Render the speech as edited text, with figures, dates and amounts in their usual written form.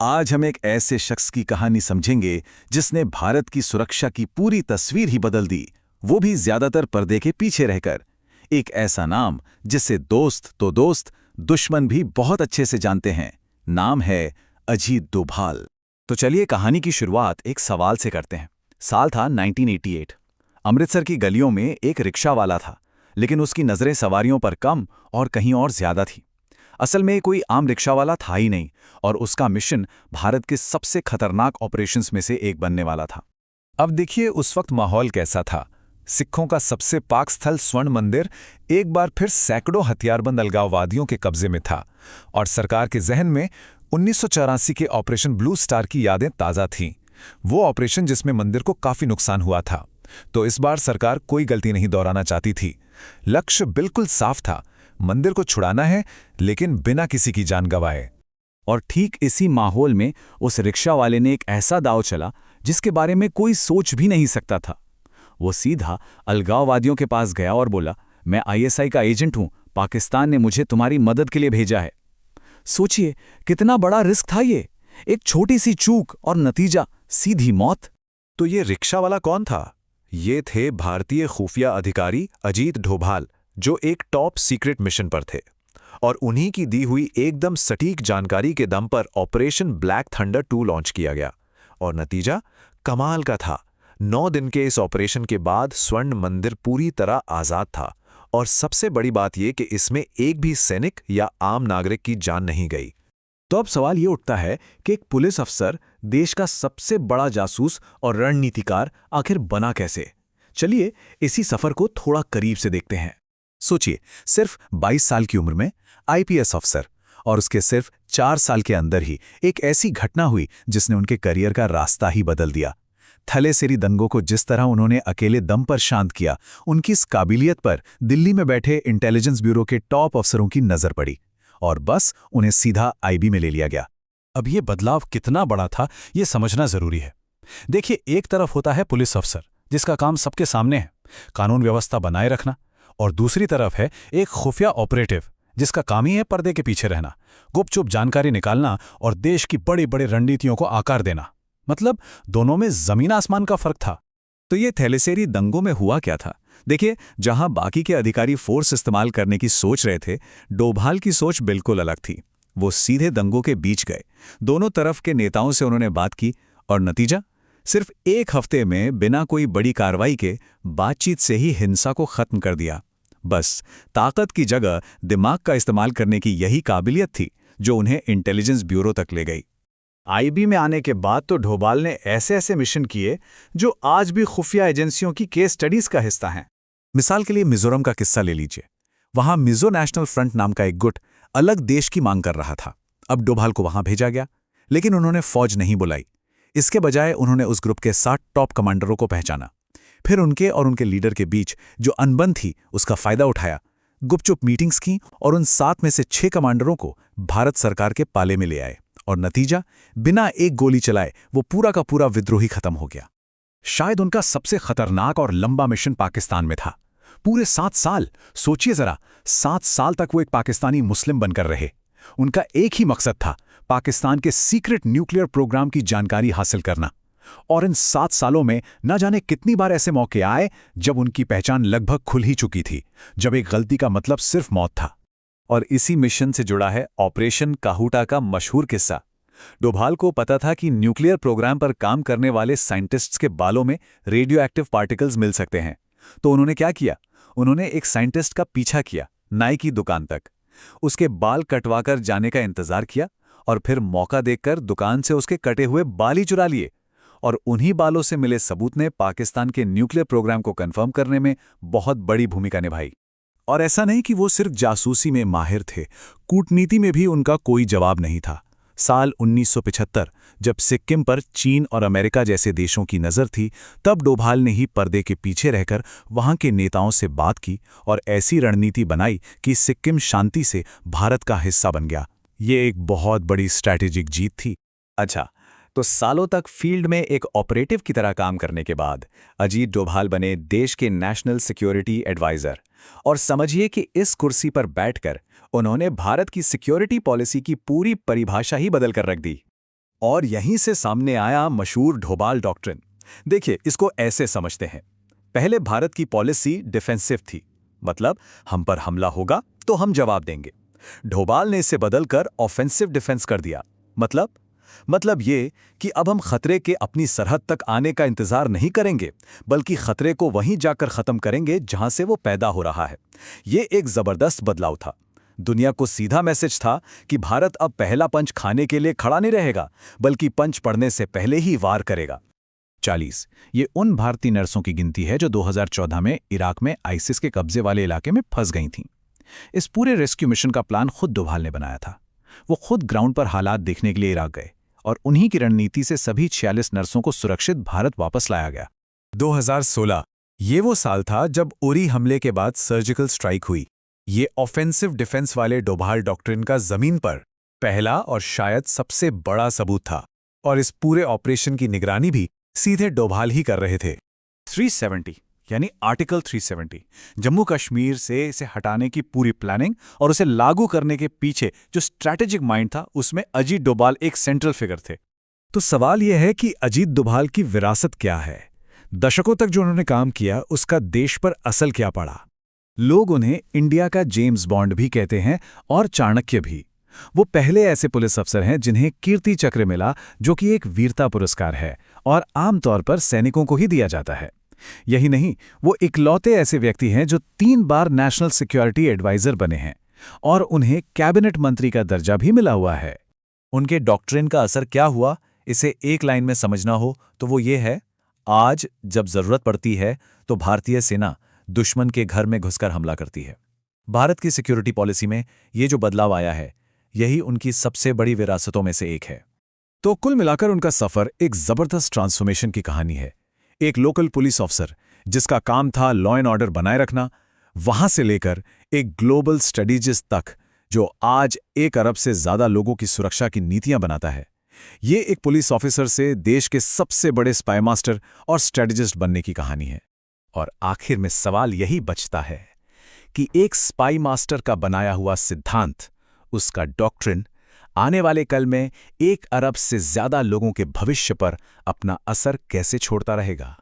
आज हम एक ऐसे शख्स की कहानी समझेंगे जिसने भारत की सुरक्षा की पूरी तस्वीर ही बदल दी, वो भी ज्यादातर पर्दे के पीछे रहकर। एक ऐसा नाम जिसे दोस्त तो दोस्त, दुश्मन भी बहुत अच्छे से जानते हैं। नाम है अजीत डोभाल। तो चलिए कहानी की शुरुआत एक सवाल से करते हैं। साल था 1988। अमृतसर की गलियों में एक रिक्शा वाला था, लेकिन उसकी नजरें सवारियों पर कम और कहीं और ज्यादा थी। असल में कोई आम रिक्शा वाला था ही नहीं, और उसका मिशन भारत के सबसे खतरनाक ऑपरेशंस में से एक बनने वाला था। अब देखिए उस वक्त माहौल कैसा था। सिखों का सबसे पाक स्थल स्वर्ण मंदिर एक बार फिर सैकड़ों हथियारबंद अलगाववादियों के कब्जे में था, और सरकार के जहन में 1984 के ऑपरेशन ब्लू स्टार की यादें ताज़ा थीं। वो ऑपरेशन जिसमें मंदिर को काफी नुकसान हुआ था। तो इस बार सरकार कोई गलती नहीं दोहराना चाहती थी। लक्ष्य बिल्कुल साफ था, मंदिर को छुड़ाना है, लेकिन बिना किसी की जान गंवाए। और ठीक इसी माहौल में उस रिक्शा वाले ने एक ऐसा दांव चला जिसके बारे में कोई सोच भी नहीं सकता था। वो सीधा अलगाववादियों के पास गया और बोला, मैं आईएसआई का एजेंट हूं, पाकिस्तान ने मुझे तुम्हारी मदद के लिए भेजा है। सोचिए कितना बड़ा रिस्क था ये। एक छोटी सी चूक और नतीजा सीधी मौत। तो ये रिक्शा वाला कौन था? ये थे भारतीय खुफिया अधिकारी अजीत डोभाल, जो एक टॉप सीक्रेट मिशन पर थे। और उन्हीं की दी हुई एकदम सटीक जानकारी के दम पर ऑपरेशन ब्लैक थंडर 2 लॉन्च किया गया। और नतीजा कमाल का था। 9 दिन के इस ऑपरेशन के बाद स्वर्ण मंदिर पूरी तरह आज़ाद था। और सबसे बड़ी बात यह कि इसमें एक भी सैनिक या आम नागरिक की जान नहीं गई। तो अब सवाल ये उठता है कि एक पुलिस अफसर, देश का सबसे बड़ा जासूस और रणनीतिकार आखिर बना कैसे? चलिए इसी सफर को थोड़ा करीब से देखते हैं। सोचिए, सिर्फ 22 साल की उम्र में आईपीएस अफसर, और उसके सिर्फ 4 साल के अंदर ही एक ऐसी घटना हुई जिसने उनके करियर का रास्ता ही बदल दिया। थलेसेरी दंगों को जिस तरह उन्होंने अकेले दम पर शांत किया, उनकी इस काबिलियत पर दिल्ली में बैठे इंटेलिजेंस ब्यूरो के टॉप अफसरों की नजर पड़ी, और बस उन्हें सीधा आईबी में ले लिया गया। अब ये बदलाव कितना बड़ा था, ये समझना जरूरी है। देखिए, एक तरफ होता है पुलिस अफसर जिसका काम सबके सामने है, कानून व्यवस्था बनाए रखना, और दूसरी तरफ है एक खुफिया ऑपरेटिव जिसका काम ही है पर्दे के पीछे रहना, गुपचुप जानकारी निकालना और देश की बड़ी बड़ी रणनीतियों को आकार देना। मतलब दोनों में जमीन आसमान का फर्क था। तो ये थैलेसेरी दंगों में हुआ क्या था? देखिए, जहां बाकी के अधिकारी फोर्स इस्तेमाल करने की सोच रहे थे, डोभाल की सोच बिल्कुल अलग थी। वो सीधे दंगों के बीच गए, दोनों तरफ के नेताओं से उन्होंने बात की, और नतीजा सिर्फ एक हफ्ते में बिना कोई बड़ी कार्रवाई के बातचीत से ही हिंसा को खत्म कर दिया। बस ताकत की जगह दिमाग का इस्तेमाल करने की यही काबिलियत थी जो उन्हें इंटेलिजेंस ब्यूरो तक ले गई। आईबी में आने के बाद तो डोभाल ने ऐसे ऐसे मिशन किए जो आज भी खुफिया एजेंसियों की केस स्टडीज का हिस्सा हैं। मिसाल के लिए मिजोरम का किस्सा ले लीजिए। वहां मिजो नेशनल फ्रंट नाम का एक गुट अलग देश की मांग कर रहा था। अब डोभाल को वहां भेजा गया, लेकिन उन्होंने फौज नहीं बुलाई। इसके बजाय उन्होंने उस ग्रुप के 60 टॉप कमांडरों को पहचाना, फिर उनके और उनके लीडर के बीच जो अनबन थी उसका फायदा उठाया, गुपचुप मीटिंग्स की, और उन 7 में से 6 कमांडरों को भारत सरकार के पाले में ले आए। और नतीजा, बिना एक गोली चलाए वो पूरा का पूरा विद्रोही खत्म हो गया। शायद उनका सबसे खतरनाक और लंबा मिशन पाकिस्तान में था। पूरे 7 साल, सोचिए जरा, 7 साल तक वो एक पाकिस्तानी मुस्लिम बनकर रहे। उनका एक ही मकसद था, पाकिस्तान के सीक्रेट न्यूक्लियर प्रोग्राम की जानकारी हासिल करना। और इन 7 सालों में न जाने कितनी बार ऐसे मौके आए जब उनकी पहचान लगभग खुल ही चुकी थी, जब एक गलती का मतलब सिर्फ मौत था। और इसी मिशन से जुड़ा है ऑपरेशन काहूटा का मशहूर किस्सा। डोभाल को पता था कि न्यूक्लियर प्रोग्राम पर काम करने वाले साइंटिस्ट्स के बालों में रेडियो एक्टिव पार्टिकल्स मिल सकते हैं। तो उन्होंने क्या किया? उन्होंने एक साइंटिस्ट का पीछा किया नाई की दुकान तक, उसके बाल कटवाकर जाने का इंतजार किया, और फिर मौका देखकर दुकान से उसके कटे हुए बाल ही चुरा लिए। और उन्हीं बालों से मिले सबूत ने पाकिस्तान के न्यूक्लियर प्रोग्राम को कंफर्म करने में बहुत बड़ी भूमिका निभाई। और ऐसा नहीं कि वो सिर्फ जासूसी में माहिर थे, कूटनीति में भी उनका कोई जवाब नहीं था। साल 1975 जब सिक्किम पर चीन और अमेरिका जैसे देशों की नज़र थी, तब डोभाल ने ही पर्दे के पीछे रहकर वहां के नेताओं से बात की और ऐसी रणनीति बनाई कि सिक्किम शांति से भारत का हिस्सा बन गया। ये एक बहुत बड़ी स्ट्रैटेजिक जीत थी। अच्छा, तो सालों तक फील्ड में एक ऑपरेटिव की तरह काम करने के बाद अजीत डोभाल बने देश के नेशनल सिक्योरिटी एडवाइजर। और समझिए कि इस कुर्सी पर बैठकर उन्होंने भारत की सिक्योरिटी पॉलिसी की पूरी परिभाषा ही बदल कर रख दी। और यहीं से सामने आया मशहूर डोभाल डॉक्ट्रिन। देखिए, इसको ऐसे समझते हैं। पहले भारत की पॉलिसी डिफेंसिव थी, मतलब हम पर हमला होगा तो हम जवाब देंगे। डोभाल ने इसे बदलकर ऑफेंसिव डिफेंस कर दिया। मतलब ये कि अब हम खतरे के अपनी सरहद तक आने का इंतजार नहीं करेंगे, बल्कि खतरे को वहीं जाकर खत्म करेंगे जहां से वो पैदा हो रहा है। ये एक जबरदस्त बदलाव था। दुनिया को सीधा मैसेज था कि भारत अब पहला पंच खाने के लिए खड़ा नहीं रहेगा, बल्कि पंच पड़ने से पहले ही वार करेगा। 40 ये उन भारतीय नर्सों की गिनती है जो 2014 में इराक में आईसिस के कब्जे वाले इलाके में फंस गई थीं। इस पूरे रेस्क्यू मिशन का प्लान खुद डोभाल ने बनाया था। वो खुद ग्राउंड पर हालात देखने के लिए इराक गए और उन्हीं की रणनीति से सभी 46 नर्सों को सुरक्षित भारत वापस लाया गया। 2016 ये वो साल था जब उरी हमले के बाद सर्जिकल स्ट्राइक हुई। ये ऑफेंसिव डिफेंस वाले डोभाल डॉक्ट्रिन का जमीन पर पहला और शायद सबसे बड़ा सबूत था, और इस पूरे ऑपरेशन की निगरानी भी सीधे डोभाल ही कर रहे थे। 370 यानी आर्टिकल 370 जम्मू कश्मीर से इसे हटाने की पूरी प्लानिंग और उसे लागू करने के पीछे जो स्ट्रैटेजिक माइंड था, उसमें अजीत डोभाल एक सेंट्रल फिगर थे। तो सवाल यह है कि अजीत डोभाल की विरासत क्या है? दशकों तक जो उन्होंने काम किया उसका देश पर असर क्या पड़ा? लोग उन्हें इंडिया का जेम्स बॉन्ड भी कहते हैं और चाणक्य भी। वो पहले ऐसे पुलिस अफसर हैं जिन्हें कीर्ति चक्र मिला, जो कि एक वीरता पुरस्कार है और आमतौर पर सैनिकों को ही दिया जाता है। यही नहीं, वो इकलौते ऐसे व्यक्ति हैं जो 3 बार नेशनल सिक्योरिटी एडवाइजर बने हैं और उन्हें कैबिनेट मंत्री का दर्जा भी मिला हुआ है। उनके डॉक्ट्रिन का असर क्या हुआ, इसे एक लाइन में समझना हो तो वो ये है: आज जब जरूरत पड़ती है तो भारतीय सेना दुश्मन के घर में घुसकर हमला करती है। भारत की सिक्योरिटी पॉलिसी में ये जो बदलाव आया है, यही उनकी सबसे बड़ी विरासतों में से एक है। तो कुल मिलाकर उनका सफर एक जबरदस्त ट्रांसफॉर्मेशन की कहानी है। एक लोकल पुलिस ऑफिसर जिसका काम था लॉ एंड ऑर्डर बनाए रखना, वहां से लेकर एक ग्लोबल स्ट्रेटेजिस्ट तक जो आज 1 अरब से ज्यादा लोगों की सुरक्षा की नीतियां बनाता है। ये एक पुलिस ऑफिसर से देश के सबसे बड़े स्पाई मास्टर और स्ट्रेटेजिस्ट बनने की कहानी है। और आखिर में सवाल यही बचता है कि एक स्पाई मास्टर का बनाया हुआ सिद्धांत, उसका डॉक्ट्रिन, आने वाले कल में 1 अरब से ज्यादा लोगों के भविष्य पर अपना असर कैसे छोड़ता रहेगा।